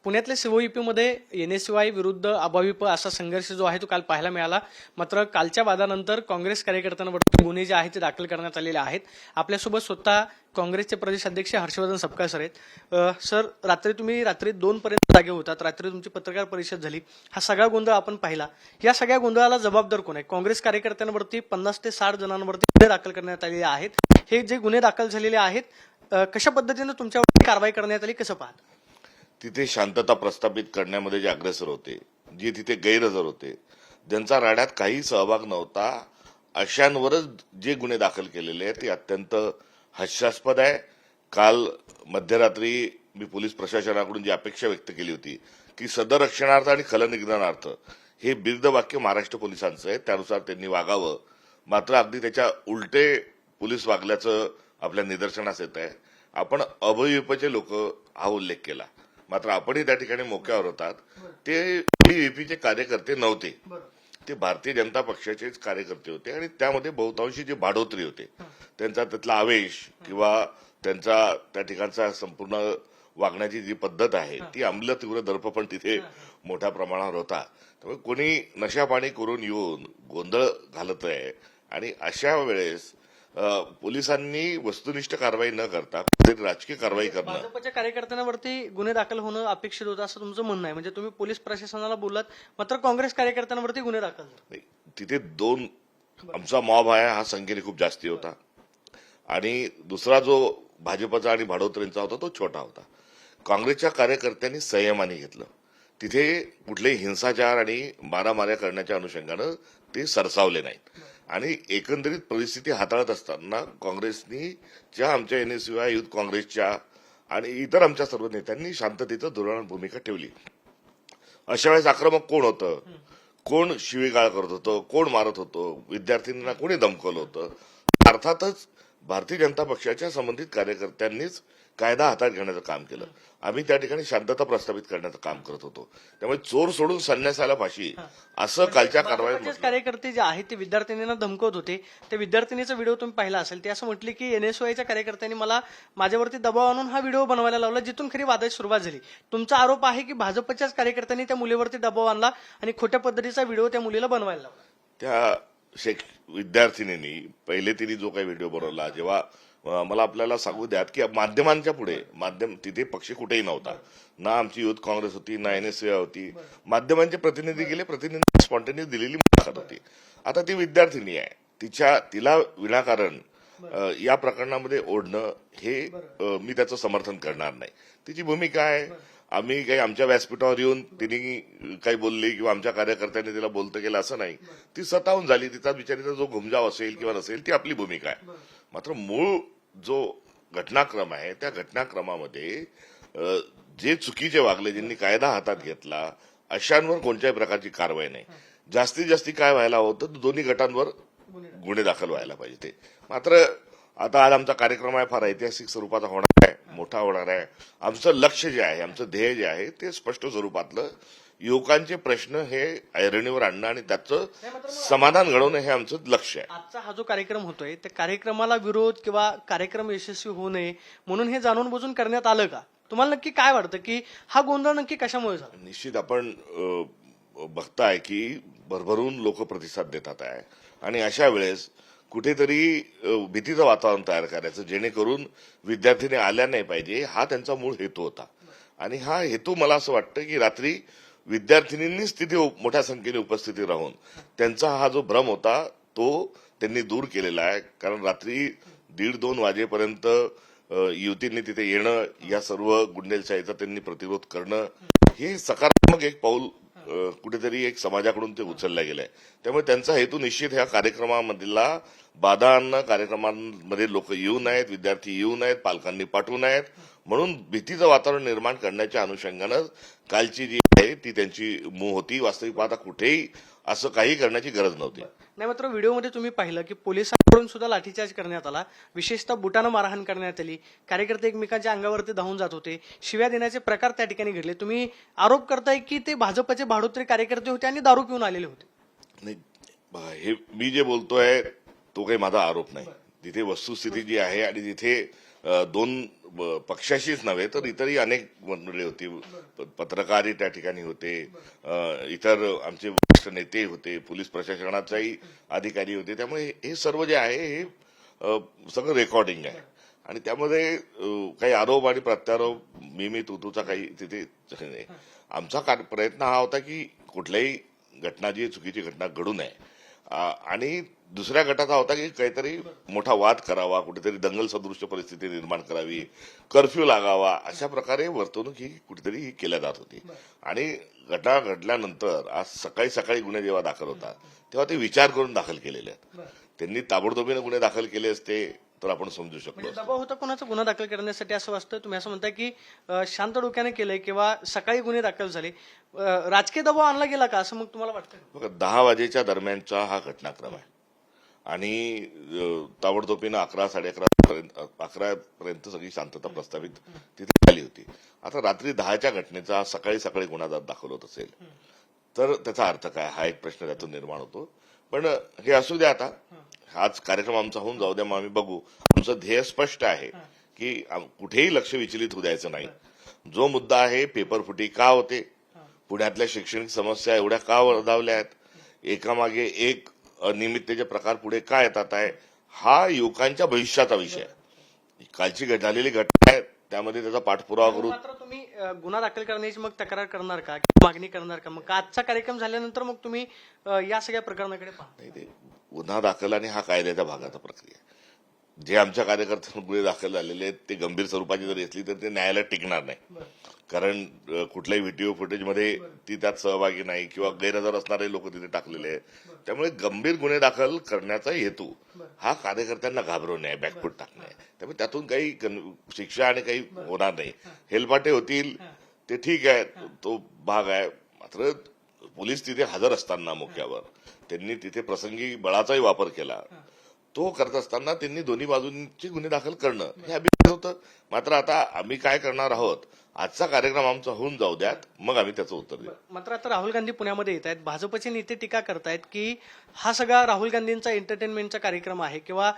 पुण्यातल्या सीओईपीमध्ये एनएसयूआय विरुद्ध अभाविप असा संघर्ष जो आहे तो काल पाहायला मिळाला. मात्र कालच्या वादानंतर काँग्रेस कार्यकर्त्यांवर गुन्हे जे आहेत ते दाखल करण्यात आलेले आहेत. आपल्यासोबत स्वतः काँग्रेसचे प्रदेश अध्यक्ष हर्षवर्धन सपकाळ सर आहेत. सर, रात्री 2 पर्यंत जागे होतात. रात्री तुमची पत्रकार परिषद झाली. हा सगळा गोंधळ आपण पाहिला. या सगळ्या गोंधळाला जबाबदार कोण आहे? काँग्रेस कार्यकर्त्यांवरती 50 ते 60 जणांवरती गुन्हे दाखल करण्यात आलेले आहेत. हे जे गुन्हे दाखल झालेले आहेत कशा पद्धतीने तुमच्यावर कारवाई करण्यात आली, कसं पाहता? तिथे शांतता प्रस्थापित करण्यामध्ये जे अग्रेसर होते, जे तिथे गैरहजर होते, ज्यांचा राड्यात काही सहभाग नव्हता, अशांवरच जे गुन्हे दाखल केलेले आहेत ते अत्यंत हास्यास्पद आहे. काल मध्यरात्री मी पोलीस प्रशासनाकडून जी अपेक्षा व्यक्त केली होती की सदरक्षणार्थ आणि खलनिग्रहणार्थ हे बिर्द वाक्य महाराष्ट्र पोलिसांचं आहे, त्यानुसार त्यांनी वागावं. मात्र अगदी त्याच्या उलटे पोलीस वागल्याचं आपल्या निदर्शनास येत आहे. आपण अभाविपचे लोक हा उल्लेख केला, मात्र आपणही त्या ठिकाणी मोक्यावर होतात. ते एबीव्हीपीचे कार्यकर्ते नव्हते, ते भारतीय जनता पक्षाचेच कार्यकर्ते होते आणि त्यामध्ये बहुतांशी जे भाडोत्री होते त्यांचा त्यातला आवेश किंवा त्यांचा त्या ठिकाणचा संपूर्ण वागण्याची जी पद्धत आहे ती अंमल तीव्र दर्प पण तिथे मोठ्या प्रमाणावर होता. त्यामुळे कोणी नशापाणी करून येऊन गोंधळ घालत आहे आणि अशा वेळेस पोलिसांनी वस्तुनिष्ठ कारवाई न करता कुठेतरी राजकीय कारवाई करणं. भाजपच्या कार्यकर्त्यांवरती गुन्हे दाखल होणं अपेक्षित होतं असं तुमचं म्हणणं आहे? म्हणजे तुम्ही पोलीस प्रशासनाला बोललात, मात्र काँग्रेस कार्यकर्त्यांवरती गुन्हे दाखल झाले. तिथे 2 आमचा मॉब आहे हा संख्येने खूप जास्ती होता आणि दुसरा जो भाजपचा आणि भाडोत्रेंचा होता तो छोटा होता. काँग्रेसच्या कार्यकर्त्यांनी संयमाने घेतलं. तिथे कुठलेही हिंसाचार आणि मारामाऱ्या करण्याच्या अनुषंगानं ते सरसावले नाहीत आणि एकंदरीत परिस्थिती हाताळत असताना काँग्रेसनी आमच्या एनएसयूआय युथ काँग्रेसच्या आणि इतर आमच्या सर्व नेत्यांनी शांततेचं धोरण भूमिका ठेवली. अशा वेळेस आक्रमक कोण होतं, कोण शिवीगाळ करत होतं, कोण मारत होतं, विद्यार्थ्यांना कोणी धमकवलं होतं? अर्थातच भारतीय जनता पक्षाच्या संबंधित कार्यकर्त्यांनीच कायदा हातात घेण्याचं काम केलं. आम्ही त्या ठिकाणी शांतता प्रस्थापित करण्याचं काम करत होतो. त्यामुळे चोर सोडून संन्यासाला फाशी असं कालच्या कारवाईत कार्यकर्ते जे आहेत ते विद्यार्थिनींना धमकवत होते. त्या विद्यार्थिनीचा व्हिडिओ तुम्ही पाहिला असेल. ते असं म्हटले की एनएसयूआयच्या कार्यकर्त्यांनी माझ्यावरती दबाव आणून हा व्हिडिओ बनवायला लावला, जिथून खरी वादाची सुरुवात झाली. तुमचा आरोप आहे की भाजपच्याच कार्यकर्त्यांनी त्या मुलीवरती दबाव आणला आणि खोट्या पद्धतीचा व्हिडिओ त्या मुलीला बनवायला लावला. त्या विद्यार्थिनींनी पहिले तिने जो काही व्हिडिओ बनवला, जेव्हा मला आपल्याला सांगू द्यात की माध्यमांच्या पुढे तिथे पक्ष कुठेही नव्हता, ना आमची युथ काँग्रेस होती ना एनएसयूआय होती. माध्यमांचे प्रतिनिधी गेले, प्रतिनिधी स्पॉन्टेनियस दिलेली मुलाखत होती. आता ती विद्यार्थिनी आहे, तिला विनाकारण या प्रकरणामध्ये ओढणं हे मी त्याचं समर्थन करणार नाही. तिची भूमिका आहे. आम्ही काही आमच्या व्यासपीठावर येऊन तिने काही बोलली किंवा आमच्या कार्यकर्त्यांनी तिला बोलतं केलं असं नाही. ती स्वतःहून झाली. तिचा बिचारीचा जो घुमजाव असेल किंवा नसेल ती आपली भूमिका आहे. मात्र मूळ जो घटनाक्रम आहे त्या घटनाक्रमामध्ये जे चुकीचे वागले, ज्यांनी कायदा हातात घेतला, अशांवर कोणत्याही प्रकारची कारवाई नाही. जास्तीत जास्ती काय व्हायला होतं, दोन्ही गटांवर गुन्हे दाखल व्हायला पाहिजे. ते मात्र आता आज आमचा कार्यक्रम आहे फार ऐतिहासिक स्वरूपाचा होणार आहे, मोठा होणार आहे. आमचं लक्ष जे आहे, आमचं ध्येय जे आहे ते स्पष्ट स्वरूपातलं युवकांचे प्रश्न हे ऐरणीवर आणणं आणि त्याचं समाधान घडवणं हे आमचं लक्ष आहे. आजचा हा जो कार्यक्रम होतोय त्या कार्यक्रमाला विरोध किंवा कार्यक्रम यशस्वी होऊ नये म्हणून हे जाणून बुजून करण्यात आलं का? तुम्हाला नक्की काय वाटतं की हा गोंधळ नक्की कशामुळे झाला? निश्चित आपण बघताय की भरभरून लोक प्रतिसाद देतात आहे आणि अशा वेळेस कुठेतरी भीतीचं वातावरण तयार करायचं जेणेकरून विद्यार्थ्यांनी आल्या नाही पाहिजे, हा त्यांचा मूळ हेतू होता. आणि हा हेतू मला असं वाटतं की रात्री विद्यार्थिनींनीच तिथे मोठ्या संख्येने उपस्थिती राहून त्यांचा हा जो भ्रम होता तो त्यांनी दूर केलेला आहे. कारण रात्री 1:30-2 वाजेपर्यंत युवतींनी तिथे येणं, या सर्व गुंडेलशाहीचा त्यांनी प्रतिरोध करणं हे सकारात्मक एक पाऊल कुठेतरी एक समाजाकडून ते उचललं गेलंय. त्यामुळे त्यांचा हेतू निश्चित ह्या कार्यक्रमामधला बाधा आणणं, कार्यक्रमांमध्ये लोक येऊ नयेत, विद्यार्थी येऊ नयेत, पालकांनी पाठवू नयेत म्हणून भीतीचं वातावरण निर्माण करण्याच्या अनुषंगानं कालची जी आहे ती त्यांची मूळ होती. वास्तविक पाहता कुठेही असं काही करण्याची गरज नव्हती. नाही, मात्र व्हिडिओमध्ये तुम्ही पाहिलं की पोलिसांकडून सुद्धा लाठीचार्ज करण्यात आला, विशेषतः बुटानं मारहाण करण्यात आली. कार्यकर्ते एकमेकांच्या अंगावरती धावून जात होते, शिव्या देण्याचे प्रकार त्या ठिकाणी घडले. तुम्ही आरोप करताय की ते भाजपचे भाडोत्री कार्यकर्ते होते आणि दारू पिऊन आलेले होते. नाही, हे मी जे बोलतोय तो काही माझा आरोप नाही. तिथे वस्तुस्थिती जी आहे आणि तिथे दोन पक्षाशीच नव्हे तर इतरही अनेक मंडळी होती, पत्रकारही त्या ठिकाणी होते, इतर आमचे वरिष्ठ नेते होते, पोलीस प्रशासनाचाही अधिकारी होते. त्यामुळे हे सर्व जे आहे हे सगळं रेकॉर्डिंग आहे आणि त्यामध्ये काही आरोप आणि प्रत्यारोप मी तुतूचा काही तिथे नाही. आमचा प्रयत्न हा होता की कुठल्याही घटना जी चुकीची घटना घडू नये आणि दुसऱ्या गटाचा होता की काहीतरी मोठा वाद करावा, कुठेतरी दंगल सदृश्य परिस्थिती निर्माण करावी, कर्फ्यू लागावा, अशा प्रकारे वर्तवणूक ही कुठेतरी ही केल्या जात होती. आणि घटना घडल्यानंतर आज सकाळी सकाळी गुन्हे जेव्हा दाखल होतात तेव्हा ते विचार करून दाखल केलेले आहेत. त्यांनी ताबडतोबीने गुन्हे दाखल केले असते तर आपण समजू शकतो. दबाव होता कोणाचा गुन्हा दाखल करण्यासाठी असं वाटतं? तुम्ही असं म्हणताय की शांत डोक्याने केलंय किंवा सकाळी गुन्हे दाखल झाले, राजकीय दबाव आणला गेला का असं मग तुम्हाला वाटतं? बघा, 10 वाजेच्या दरम्यानचा हा घटनाक्रम आहे आणि ताबडतोबीनं 11-11:30 पर्यंत सगळी शांतता प्रस्थापित तिथे झाली होती. आता रात्री 10च्या घटनेचा सकाळी सकाळी गुन्हा दाखल होत असेल तर त्याचा अर्थ काय, हा एक प्रश्न त्यातून निर्माण होतो. पण हे असू द्या, आता हाच कार्यक्रम आमचा होऊन जाऊ द्या, मग आम्ही बघू. आमचं ध्येय स्पष्ट आहे की कुठेही लक्ष विचलित होऊ द्यायचं नाही. जो मुद्दा आहे, पेपरफुटी का होते, पुण्यातल्या शैक्षणिक समस्या एवढ्या का वर्धावल्या आहेत, एकामागे एक अनियमिततेचे प्रकार पुढे का येतात आहे, हा युवकांच्या भविष्याचा विषय आहे. कालची झालेली घटना आहे त्यामध्ये त्याचा पाठपुरावा करू. मात्र तुम्ही गुन्हा दाखल करण्याची मग तक्रार करणार का, मागणी करणार का? मग आजचा कार्यक्रम झाल्यानंतर मग तुम्ही या सगळ्या प्रकरणाकडे पाहता? नाही, ते गुन्हा दाखल आणि हा कायद्याच्या भागाचा प्रक्रिया. जे आमच्या कार्यकर्त्यांना गुन्हे दाखल झालेले आहेत ते गंभीर स्वरूपाची जरी असली तर ते न्यायालयात टिकणार नाही, कारण कुठल्याही व्हिडिओ फुटेजमध्ये ती त्यात सहभागी नाही किंवा गैरहजर असणारे लोक तिथे टाकलेले आहेत. त्यामुळे गंभीर गुन्हे दाखल करण्याचा हेतू हा कार्यकर्त्यांना घाबरवणे आहे, बॅकफूट टाकणे आहे. त्यामुळे त्यातून काही शिक्षा आणि काही होणार नाही. हेलपाटे होतील ते ठीक आहे, तो भाग आहे. मात्र पोलीस तिथे हजर असताना मोक्यावर त्यांनी तिथे प्रसंगी बळाचाही वापर केला. तो करत असताना त्यांनी दोन्ही बाजूंची गुन्हे दाखल करणं हे अभिप्राय होतं. मात्र आता आम्ही काय करणार आहोत, आजचा कार्यक्रम आमचा होऊन जाऊ द्यात, मग आम्ही त्याचं उत्तर देऊ. मात्र आता राहुल गांधी पुण्यामध्ये येत आहेत, भाजपचे नेते टीका करतायत की हा सगळा राहुल गांधींचा एंटरटेनमेंटचा कार्यक्रम आहे किंवा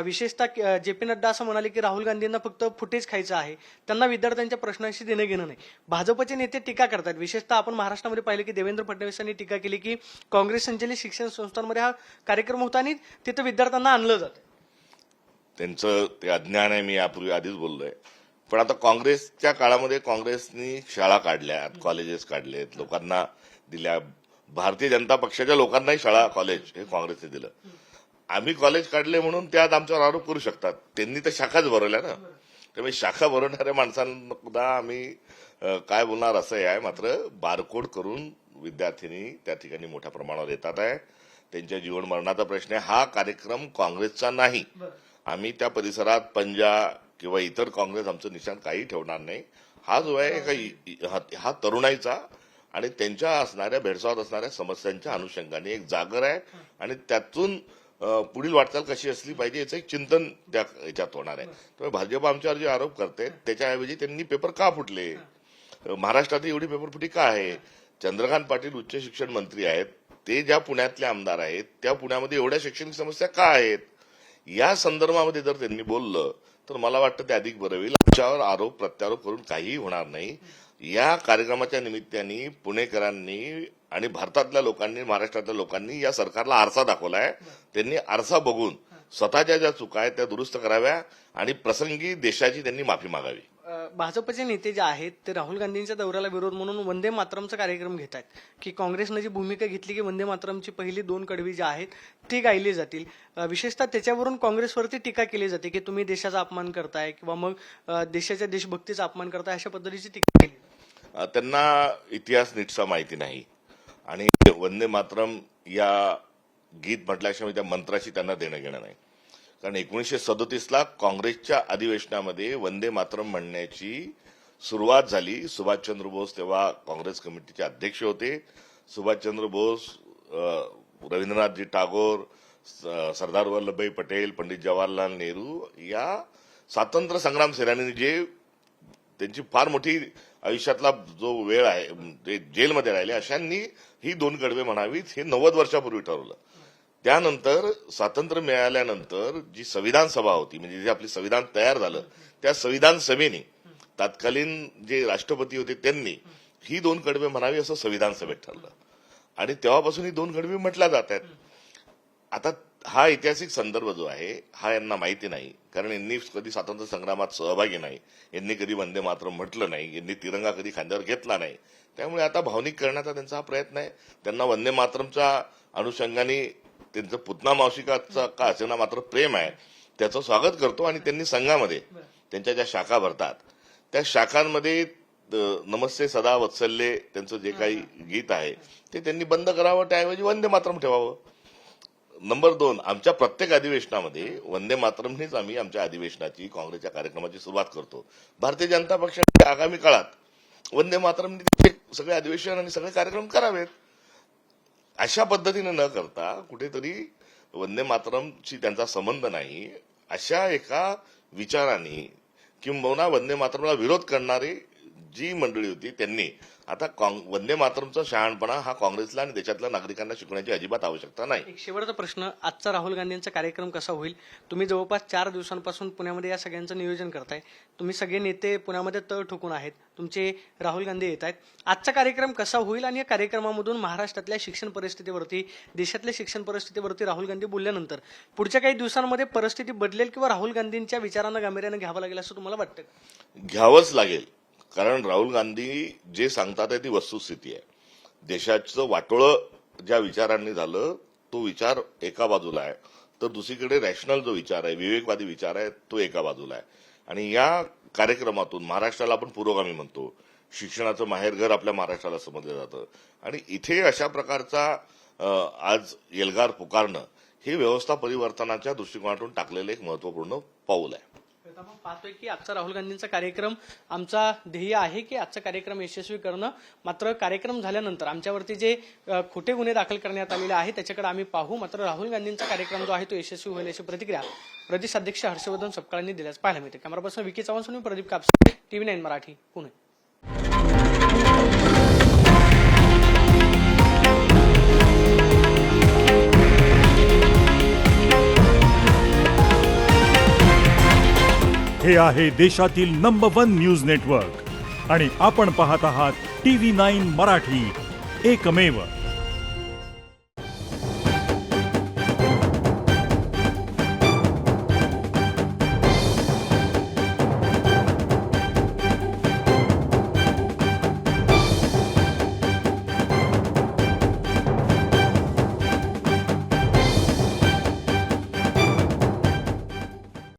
विशेषतः जे पी नड्डा असं म्हणाले की राहुल गांधींना फक्त फुटेज खायचं आहे, त्यांना विद्यार्थ्यांच्या प्रश्नांशी देणं घेणं नाही. भाजपचे नेते टीका करतात. विशेषतः आपण महाराष्ट्रामध्ये पाहिलं की देवेंद्र फडणवीसांनी टीका केली की काँग्रेस संचलित शिक्षण संस्थांमध्ये हा कार्यक्रम होता आणि तिथं विद्यार्थ्यांना आणलं जातं. त्यांचं ते अज्ञान आहे, मी यापूर्वी आधीच बोललोय. पण आता काँग्रेसच्या काळामध्ये काँग्रेसनी शाळा काढल्यात, कॉलेजेस काढलेत, लोकांना दिल्या. भारतीय जनता पक्षाच्या लोकांनाही शाळा कॉलेज हे काँग्रेसने दिलं. आम्ही कॉलेज काढले म्हणून त्यात आमच्यावर आरोप करू शकतात. त्यांनी तर शाखाच भरवल्या ना. त्यामुळे शाखा भरवणाऱ्या माणसांना सुद्धा आम्ही काय बोलणार असं आहे. मात्र बारकोड करून विद्यार्थिनी त्या ठिकाणी मोठ्या प्रमाणावर येतात आहे. त्यांच्या जीवन मरणाचा प्रश्न आहे. हा कार्यक्रम काँग्रेसचा नाही. आम्ही त्या परिसरात पंजा किंवा इतर काँग्रेस आमचं निशाण काही ठेवणार नाही. हा जो आहे हा तरुणाईचा आणि त्यांच्या असणाऱ्या भेडसावत असणाऱ्या समस्यांच्या अनुषंगाने एक जागर आहे आणि त्यातून पुढील वाटचाल कशी असली पाहिजे याचं एक चिंतन त्या याच्यात होणार आहे. त्यामुळे भाजप आमच्यावर जे आरोप करते त्याच्याऐवजी त्यांनी पेपर का फुटले, महाराष्ट्रात एवढी पेपर फुटी का आहे, चंद्रकांत पाटील उच्च शिक्षण मंत्री आहेत, ते ज्या पुण्यातले आमदार आहेत त्या पुण्यामध्ये एवढ्या शैक्षणिक समस्या का आहेत, या संदर्भामध्ये जर त्यांनी बोललं तर मला वाटतं ते अधिक बरं होईल. आमच्यावर आरोप प्रत्यारोप करून काहीही होणार नाही. या कार्यक्रमाच्या निमित्ताने पुणेकरांनी आणि भारतातल्या लोकांनी, महाराष्ट्रातल्या लोकांनी या सरकारला आरसा दाखवलाय. त्यांनी आरसा बघून स्वतःच्या ज्या चुका आहेत त्या दुरुस्त कराव्या आणि प्रसंगी देशाची त्यांनी माफी मागावी. भाजपचे नेते जे आहेत ते राहुल गांधींच्या दौऱ्याला विरोध म्हणून वंदे मातरमचा कार्यक्रम घेत आहेत की काँग्रेसनं जी भूमिका घेतली की वंदे मातरमची पहिली 2 कडवी जी आहेत ती गायली जातील. विशेषतः त्याच्यावरून काँग्रेसवरती टीका केली जाते की तुम्ही देशाचा अपमान करताय किंवा मग देशाच्या देशभक्तीचा अपमान करताय, अशा पद्धतीची टीका केली. त्यांना इतिहास नीटसा माहिती नाही आणि वंदे मातरम या गीत म्हटल्याशिवाय त्या मंत्राशी त्यांना देणं घेणं नाही. कारण 1937ला काँग्रेसच्या अधिवेशनामध्ये वंदे मातरम म्हणण्याची सुरुवात झाली. सुभाषचंद्र बोस तेव्हा काँग्रेस कमिटीचे अध्यक्ष होते. सुभाषचंद्र बोस, रवींद्रनाथजी टागोर, सरदार वल्लभभाई पटेल, पंडित जवाहरलाल नेहरू या स्वातंत्र्य संग्राम सेनानींनी जे त्यांची फार मोठी आयुष्यातला जो वेळ आहे ते जेलमध्ये राहिले अशांनी ही 2 कडवे म्हणावीत हे 90 वर्षापूर्वी ठरवलं. त्यानंतर स्वातंत्र्य मिळाल्यानंतर जी संविधान सभा होती, म्हणजे जे आपली संविधान तयार झालं, त्या संविधान सभेने तत्कालीन जे राष्ट्रपती होते त्यांनी ही 2 कडवे म्हणावी असं संविधान सभेत ठरलं आणि तेव्हापासून ही 2 कडवी म्हटल्या जात आहेत. आता हा ऐतिहासिक संदर्भ जो आहे हा यांना माहिती नाही, कारण यांनी कधी स्वातंत्र्य संग्रामात सहभागी नाही, यांनी कधी वंदे मातरम म्हटलं नाही, यांनी तिरंगा कधी खांद्यावर घेतला नाही. त्यामुळे आता भावनिक करण्याचा त्यांचा हा प्रयत्न आहे. त्यांना वंदे मातरमच्या अनुषंगाने त्यांचं पुतना मावशिकाचं का असेना मात्र प्रेम आहे, त्याचं स्वागत करतो आणि त्यांनी संघामध्ये त्यांच्या ज्या शाखा भरतात त्या शाखांमध्ये नमस्ते सदा वत्सल्ये त्यांचं जे काही गीत आहे ते त्यांनी बंद करावं, त्याऐवजी वंदे मातरम ठेवावं. नंबर 2, आमच्या प्रत्येक अधिवेशनामध्ये वंदे मातरमनेच आम्ही आमच्या अधिवेशनाची काँग्रेसच्या कार्यक्रमाची सुरुवात करतो. भारतीय जनता पक्षाने आगामी काळात वंदे मातरमने सगळे अधिवेशन आणि सगळे कार्यक्रम करावेत. अशा पद्धतीने न करता कुठेतरी वंदे मातरमशी त्यांचा संबंध नाही अशा एका विचाराने किंबहुना वंदे मातरमला विरोध करणारी जी मंडळी होती त्यांनी आता वंदे मातरमचा शहाणपणा हा काँग्रेसला आणि देशातल्या नागरिकांना शिकवण्याची अजिबात आवश्यकता नाही. एक शेवटचा प्रश्न, आजचा राहुल गांधींचा कार्यक्रम कसा होईल? तुम्ही जवळपास 4 दिवसांपासून पुण्यामध्ये या सगळ्यांचं नियोजन करताय. तुम्ही सगळे नेते पुण्यामध्ये तळ ठोकून आहेत, तुमचे राहुल गांधी येत आहेत. आजचा कार्यक्रम कसा होईल आणि या कार्यक्रमामधून महाराष्ट्रातल्या शिक्षण परिस्थितीवरती, देशातल्या शिक्षण परिस्थितीवरती राहुल गांधी बोलल्यानंतर पुढच्या काही दिवसांमध्ये परिस्थिती बदलेल किंवा राहुल गांधींच्या विचारांना गांभीर्याने घ्यावं लागेल असं तुम्हाला वाटतं? घ्यावंच लागेल, कारण राहुल गांधी जे सांगतात आहे ती वस्तुस्थिती आहे. देशाचं वाटोळं ज्या विचारांनी झालं तो विचार एका बाजूला आहे, तर दुसरीकडे रॅशनल जो विचार आहे, विवेकवादी विचार आहे तो एका बाजूला आहे. आणि या कार्यक्रमातून महाराष्ट्राला आपण पुरोगामी म्हणतो, शिक्षणाचं माहेरघर आपल्या महाराष्ट्राला समजलं जातं आणि इथे अशा प्रकारचा आज एल्गार पुकारणं हे व्यवस्था परिवर्तनाच्या दृष्टिकोनातून टाकलेलं एक महत्वपूर्ण पाऊल आहे. आपण पाहतोय की आजचा राहुल गांधींचा कार्यक्रम, आमचा ध्येय आहे की आजचा कार्यक्रम यशस्वी करणं. मात्र कार्यक्रम झाल्यानंतर आमच्यावरती जे खोटे गुन्हे दाखल करण्यात आलेले आहेत त्याच्याकडे आम्ही पाहू. मात्र राहुल गांधींचा कार्यक्रम जो आहे तो यशस्वी होईल अशी प्रतिक्रिया प्रदेशाध्यक्ष हर्षवर्धन सपकाळांनी दिल्याचं पाहायला मिळते. कॅमेरापर्सन विकी चव्हाण, प्रदीप कापसे, TV9 मराठी, पुणे. हे आहे देशातील नंबर 1 न्यूज नेटवर्क आणि आपण पाहत आहात TV9 मराठी, एकमेव.